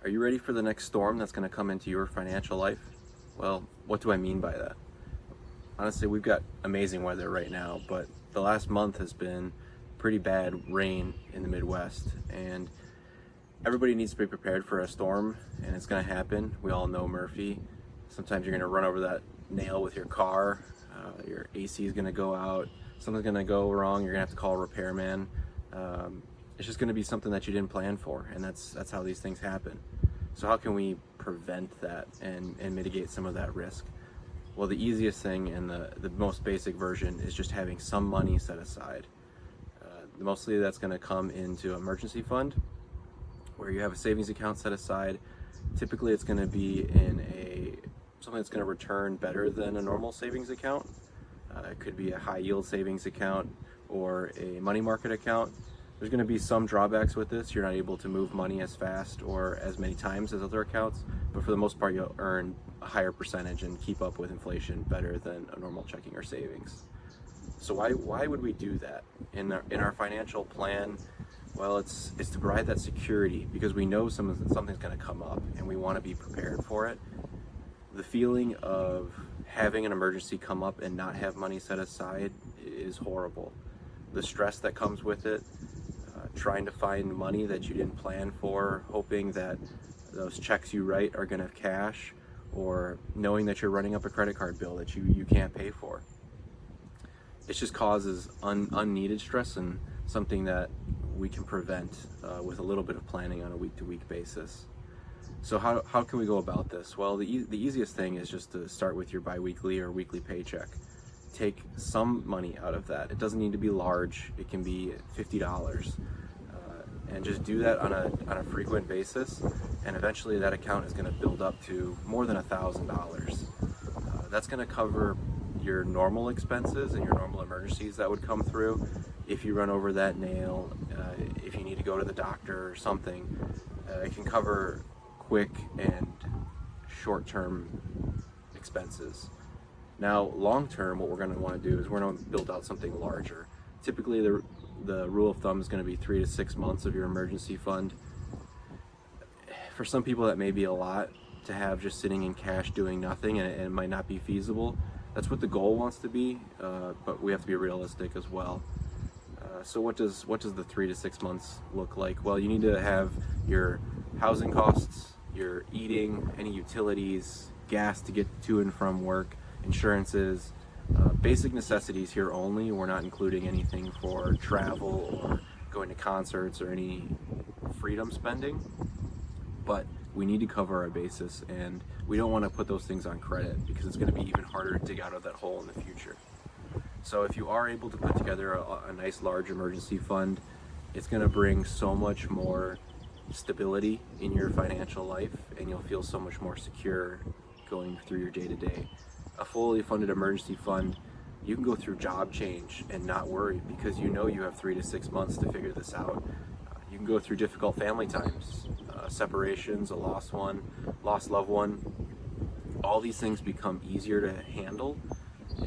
Are you ready for the next storm that's going to come into your financial life? Well, what do I mean by that? Honestly, we've got amazing weather right now, but the last month has been pretty bad rain in the Midwest, and everybody needs to be prepared for a storm, and it's going to happen. We all know Murphy. Sometimes you're going to run over that nail with your car, your AC is going to go out, something's going to go wrong, you're going to have to call a repairman. It's just going to be something that you didn't plan for, and that's how these things happen. So how can we prevent that and mitigate some of that risk? Well, the easiest thing and the most basic version is just having some money set aside. Mostly that's going to come into emergency fund, where you have a savings account set aside. Typically it's going to be in something that's going to return better than a normal savings account. It could be a high yield savings account or a money market account. There's going to be some drawbacks with this. You're not able to move money as fast or as many times as other accounts, but for the most part you'll earn a higher percentage and keep up with inflation better than a normal checking or savings. So why would we do that in our financial plan? Well, it's to provide that security, because we know something's going to come up and we want to be prepared for it. The feeling of having an emergency come up and not have money set aside is horrible. The stress that comes with it, trying to find money that you didn't plan for, hoping that those checks you write are going to cash, or knowing that you're running up a credit card bill that you can't pay for. It just causes unneeded stress, and something that we can prevent with a little bit of planning on a week-to-week basis. So how can we go about this? Well, the easiest thing is just to start with your biweekly or weekly paycheck. Take some money out of that. It doesn't need to be large. It can be $50, and just do that on a frequent basis, and eventually that account is going to build up to more than $1,000. That's going to cover your normal expenses and your normal emergencies that would come through. If you run over that nail, if you need to go to the doctor or something, it can cover quick and short-term expenses. Now, long-term, what we're going to want to do is we're going to build out something larger. Typically, the rule of thumb is going to be 3 to 6 months of your emergency fund. For some people, that may be a lot to have just sitting in cash doing nothing, and it might not be feasible. That's what the goal wants to be, but we have to be realistic as well. So what does the 3 to 6 months look like? Well, you need to have your housing costs, your eating, any utilities, gas to get to and from work, insurances, basic necessities here only. We're not including anything for travel or going to concerts or any freedom spending, but we need to cover our basis, and we don't want to put those things on credit, because it's going to be even harder to dig out of that hole in the future. So if you are able to put together a nice large emergency fund, it's going to bring so much more stability in your financial life, and you'll feel so much more secure going through your day-to-day. A fully funded emergency fund, you can go through job change and not worry, because you know you have 3 to 6 months to figure this out. You can go through difficult family times, separations, a lost loved one. All these things become easier to handle,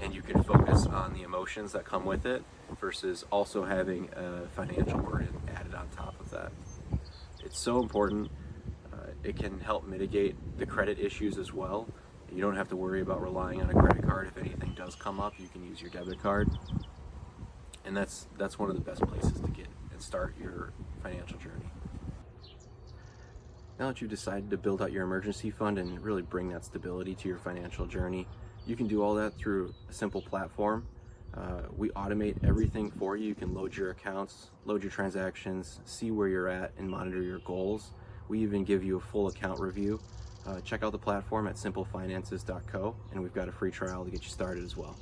and you can focus on the emotions that come with it versus also having a financial burden added on top of that. It's so important. It can help mitigate the credit issues as well. You don't have to worry about relying on a credit card. If anything does come up, you can use your debit card. And that's one of the best places to get and start your financial journey. Now that you've decided to build out your emergency fund and really bring that stability to your financial journey, you can do all that through a simple platform. We automate everything for you. You can load your accounts, load your transactions, see where you're at, and monitor your goals. We even give you a full account review. Check out the platform at SimpleFinances.co, and we've got a free trial to get you started as well.